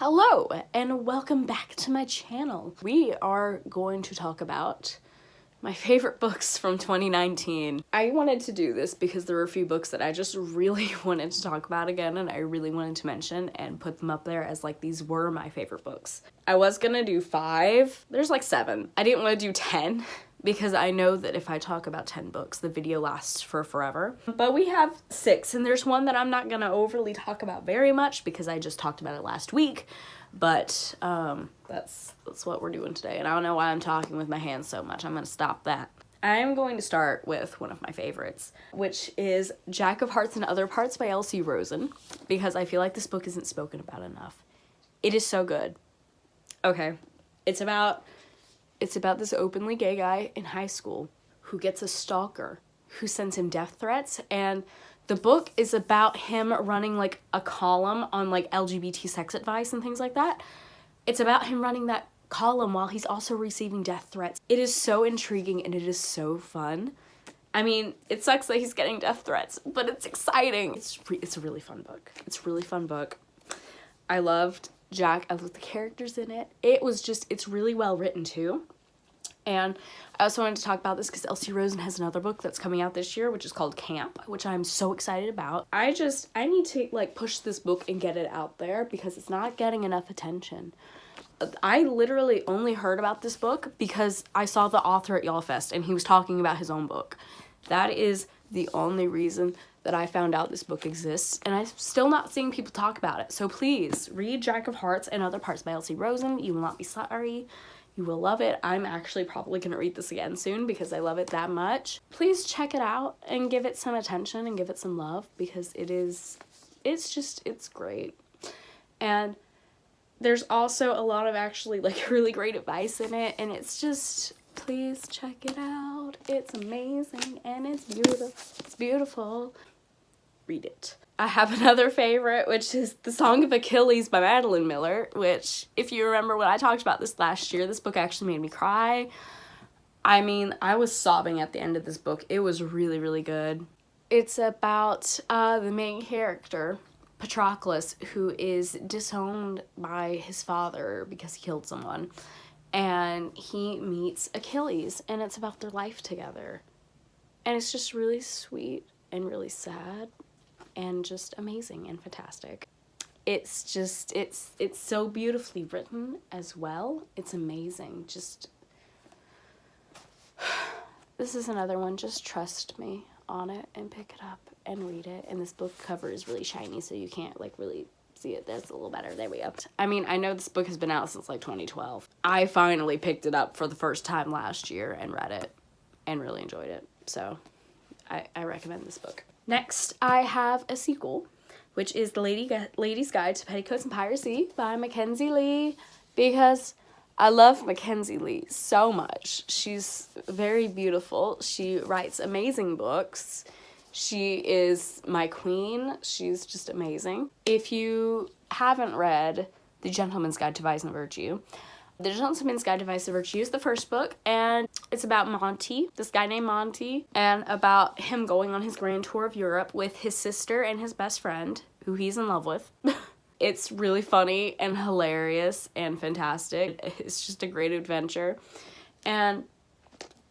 Hello and welcome back to my channel. We are going to talk about my favorite books from 2019. I wanted to do this because there were a few books that I just really wanted to talk about again, and I really wanted to mention and put them up there as like these were my favorite books. I was gonna do 5, there's like 7. I didn't want to do 10 because I know that if I talk about 10 books, the video lasts for forever. But we have 6, and there's one that I'm not gonna overly talk about very much because I just talked about it last week. But that's what we're doing today, and I don't know why I'm talking with my hands so much. I'm gonna stop that. I'm going to start with one of my favorites, which is Jack of Hearts and Other Parts by L.C. Rosen, because I feel like this book isn't spoken about enough. It is so good. Okay, it's about this openly gay guy in high school who gets a stalker who sends him death threats, and the book is about him running like a column on like LGBT sex advice and things like that. It's about him running that column while he's also receiving death threats. It is so intriguing and it is so fun. I mean, it sucks that he's getting death threats, but it's exciting. It's a really fun book. It's a really fun book. I loved Jack. I loved the characters in it. It's really well written too. And I also wanted to talk about this because L.C. Rosen has another book that's coming out this year, which is called Camp, which I'm so excited about. I need to like push this book and get it out there because it's not getting enough attention. I literally only heard about this book because I saw the author at YALLFest and he was talking about his own book. That is the only reason that I found out this book exists, and I'm still not seeing people talk about it. So please read Jack of Hearts and Other Parts by L.C. Rosen. You will not be sorry. You will love it. I'm actually probably going to read this again soon because I love it that much. Please check it out and give it some attention and give it some love because it's great. And there's also a lot of actually like really great advice in it, and it's just, please check it out. It's amazing and it's beautiful. It's beautiful. Read it. I have another favorite, which is The Song of Achilles by Madeline Miller, which, if you remember when I talked about this last year, this book actually made me cry. I mean, I was sobbing at the end of this book. It was really, really good. It's about the main character, Patroclus, who is disowned by his father because he killed someone, and he meets Achilles, and it's about their life together. And it's just really sweet and really sad. And just amazing and fantastic. It's so beautifully written as well. It's amazing. This is another one. Just trust me on it and pick it up and read it. And this book cover is really shiny, so you can't like really see it. That's a little better. There we go. I mean, I know this book has been out since like 2012. I finally picked it up for the first time last year and read it and really enjoyed it. So I recommend this book. Next, I have a sequel, which is The Lady's Guide to Petticoats and Piracy by Mackenzie Lee, because I love Mackenzie Lee so much. She's very beautiful. She writes amazing books. She is my queen. She's just amazing. If you haven't read The Gentleman's Guide to Vice and Virtue, The Gentleman's Guide to Vice and Virtue is the first book, and it's about Monty, this guy named Monty, and about him going on his grand tour of Europe with his sister and his best friend, who he's in love with. It's really funny and hilarious and fantastic. It's just a great adventure. And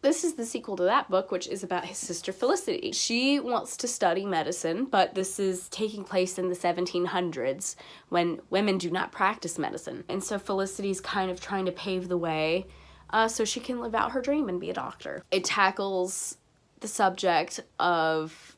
this is the sequel to that book, which is about his sister Felicity. She wants to study medicine, but this is taking place in the 1700s when women do not practice medicine. And so Felicity's kind of trying to pave the way so she can live out her dream and be a doctor. It tackles the subject of,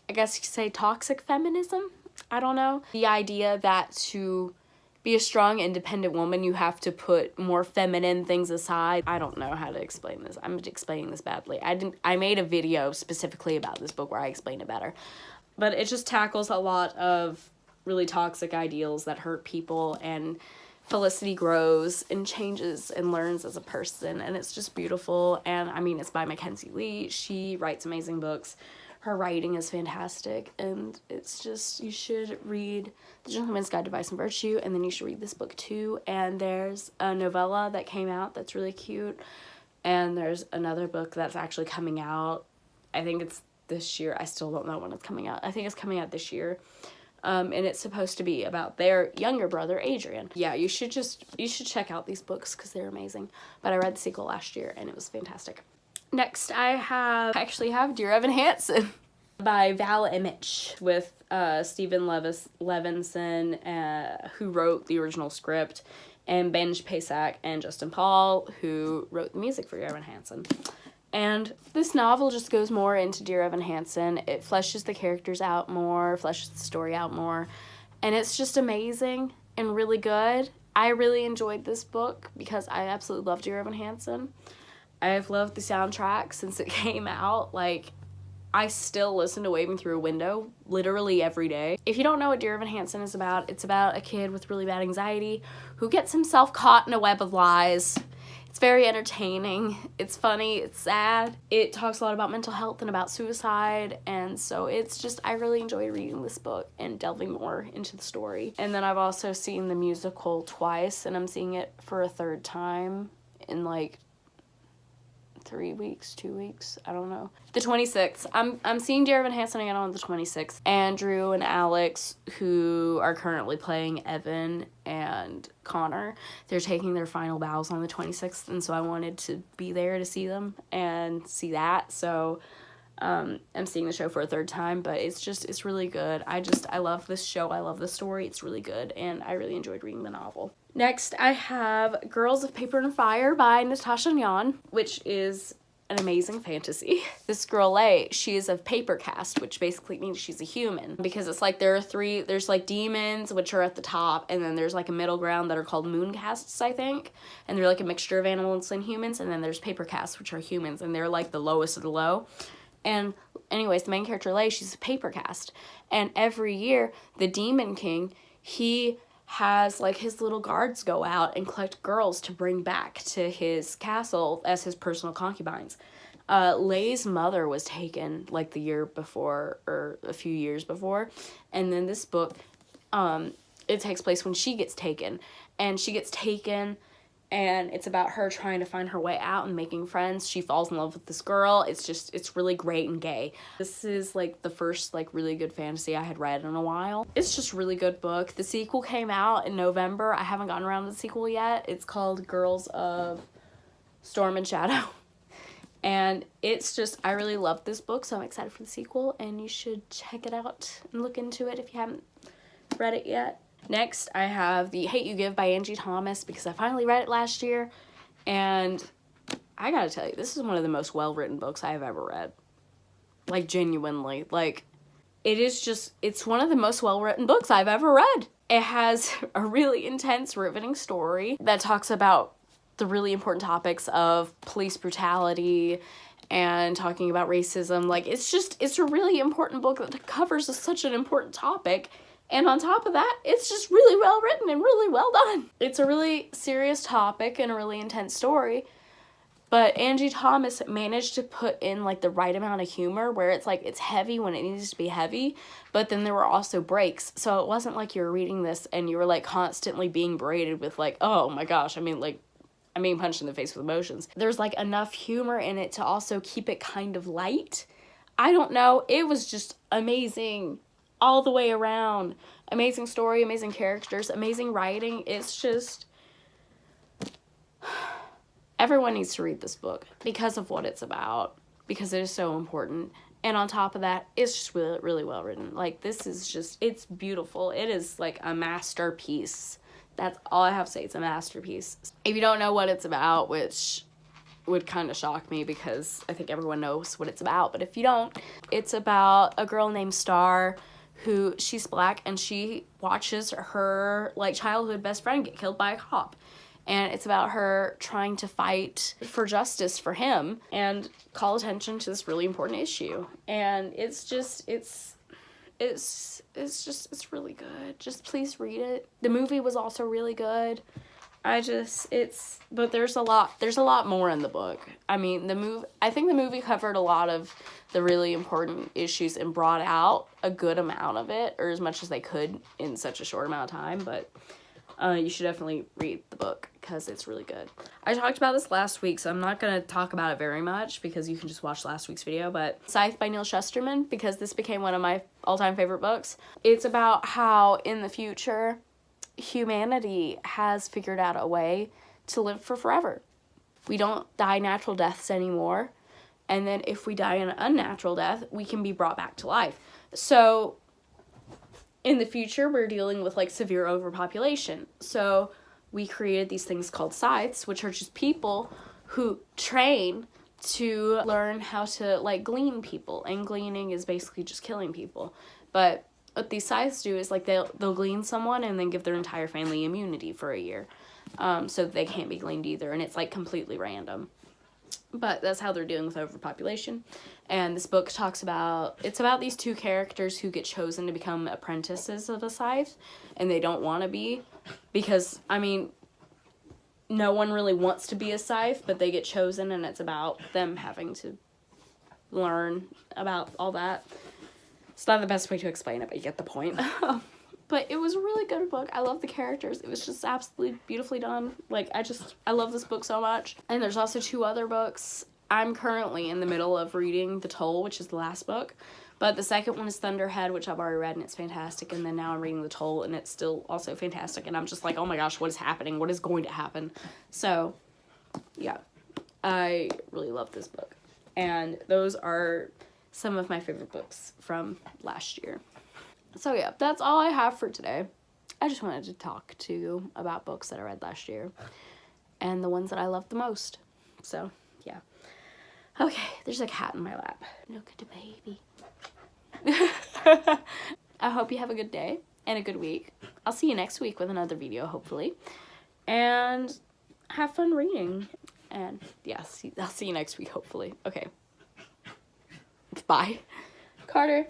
I guess you could say, toxic feminism? I don't know. The idea that to be a strong, independent woman, you have to put more feminine things aside. I don't know how to explain this. I'm explaining this badly. I made a video specifically about this book where I explain it better. But it just tackles a lot of really toxic ideals that hurt people, and Felicity grows and changes and learns as a person, and it's just beautiful. And I mean, it's by Mackenzie Lee. She writes amazing books. Her writing is fantastic, and it's just, you should read The Gentleman's Guide to Vice and Virtue, and then you should read this book too. And there's a novella that came out that's really cute, and there's another book that's actually coming out. I think it's this year. I still don't know when it's coming out. I think it's coming out this year. and it's supposed to be about their younger brother, Adrian. Yeah, you should check out these books because they're amazing. But I read the sequel last year and it was fantastic. Next, I actually have Dear Evan Hansen by Val Imich with Stephen Levinson, who wrote the original script, and Benj Pasak and Justin Paul, who wrote the music for Dear Evan Hansen. And this novel just goes more into Dear Evan Hansen. It fleshes the characters out more, fleshes the story out more, and it's just amazing and really good. I really enjoyed this book because I absolutely love Dear Evan Hansen. I've loved the soundtrack since it came out. Like, I still listen to Waving Through a Window literally every day. If you don't know what Dear Evan Hansen is about, it's about a kid with really bad anxiety who gets himself caught in a web of lies. It's very entertaining. It's funny. It's sad. It talks a lot about mental health and about suicide. And so it's just, I really enjoy reading this book and delving more into the story. And then I've also seen the musical twice, and I'm seeing it for a third time in like 3 weeks, 2 weeks, I don't know. The 26th. I'm seeing Dear Evan Hansen again on the 26th. Andrew and Alex, who are currently playing Evan and Connor, they're taking their final bows on the 26th, and so I wanted to be there to see them and see that. So I'm seeing the show for a third time, but it's really good. I love this show. I love the story. It's really good, and I really enjoyed reading the novel. Next, I have Girls of Paper and Fire by Natasha Nyan, which is an amazing fantasy. This girl, Lei, she is of paper caste, which basically means she's a human. Because it's like there's like demons, which are at the top, and then there's like a middle ground that are called moon castes, I think. And they're like a mixture of animals and humans, and then there's paper castes, which are humans, and they're like the lowest of the low. And anyways, the main character, Lei, she's a paper caste. And every year, the Demon King, he has like his little guards go out and collect girls to bring back to his castle as his personal concubines. Lei's mother was taken like the year before, or a few years before, and then this book, it takes place when she gets taken, and it's about her trying to find her way out and making friends. She falls in love with this girl. It's really great and gay. This is like the first like really good fantasy I had read in a while. It's just a really good book. The sequel came out in November. I haven't gotten around to the sequel yet. It's called Girls of Storm and Shadow. And it's just, I really love this book, so I'm excited for the sequel, and you should check it out and look into it if you haven't read it yet. Next, I have The Hate U Give by Angie Thomas, because I finally read it last year, and I gotta tell you, this is one of the most well-written books I've ever read. Like, genuinely. Like, it's one of the most well-written books I've ever read. It has a really intense, riveting story that talks about the really important topics of police brutality and talking about racism. Like, it's a really important book that covers such an important topic. And on top of that, it's just really well written and really well done. It's a really serious topic and a really intense story, but Angie Thomas managed to put in like the right amount of humor where it's like it's heavy when it needs to be heavy, but then there were also breaks. So it wasn't like you were reading this and you were like constantly being berated with like, oh my gosh, I'm being punched in the face with emotions. There's like enough humor in it to also keep it kind of light. I don't know. It was just amazing. All the way around. Amazing story, amazing characters, amazing writing. It's just, everyone needs to read this book because of what it's about, because it is so important. And on top of that, it's just really, really well written. Like, this is just, it's beautiful. It is like a masterpiece. That's all I have to say. It's a masterpiece. If you don't know what it's about, which would kind of shock me because I think everyone knows what it's about, but if you don't, it's about a girl named Star who, she's black, and she watches her like childhood best friend get killed by a cop, and it's about her trying to fight for justice for him and call attention to this really important issue. And it's really good. Just please read it. The movie was also really good. But there's a lot more in the book. I mean, I think the movie covered a lot of the really important issues and brought out a good amount of it, or as much as they could in such a short amount of time, but you should definitely read the book because it's really good. I talked about this last week, so I'm not going to talk about it very much because you can just watch last week's video, but Scythe by Neil Shusterman, because this became one of my all-time favorite books. It's about how in the future humanity has figured out a way to live for forever. We don't die natural deaths anymore, and then if we die an unnatural death, we can be brought back to life. So in the future, we're dealing with like severe overpopulation. So we created these things called scythes, which are just people who train to learn how to like glean people, and gleaning is basically just killing people. But what these scythes do is like they'll glean someone and then give their entire family immunity for a year, so they can't be gleaned either, and it's like completely random. But that's how they're dealing with overpopulation. And this book talks about, it's about these two characters who get chosen to become apprentices of a scythe, and they don't want to be, because, I mean, no one really wants to be a scythe, but they get chosen, and it's about them having to learn about all that. It's not the best way to explain it, but you get the point. But it was a really good book. I love the characters. It was just absolutely beautifully done. Like, I love this book so much. And there's also 2 other books. I'm currently in the middle of reading The Toll, which is the last book. But the second one is Thunderhead, which I've already read, and it's fantastic. And then now I'm reading The Toll, and it's still also fantastic. And I'm just like, oh my gosh, what is happening? What is going to happen? So, yeah. I really love this book. And those are some of my favorite books from last year. So yeah, that's all I have for today. I just wanted to talk to you about books that I read last year and the ones that I loved the most. So yeah. Okay, there's a cat in my lap. Look at the baby. I hope you have a good day and a good week. I'll see you next week with another video, hopefully. And have fun reading. And yeah, I'll see you next week, hopefully. Okay. Bye. Carter.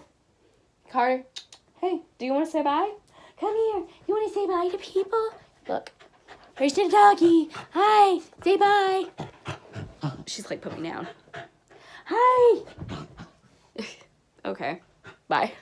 Hey, do you want to say bye? Come here. You want to say bye to people? Look. Here's the doggy. Hi. Say bye. She's like, put me down. Hi. Okay. Bye.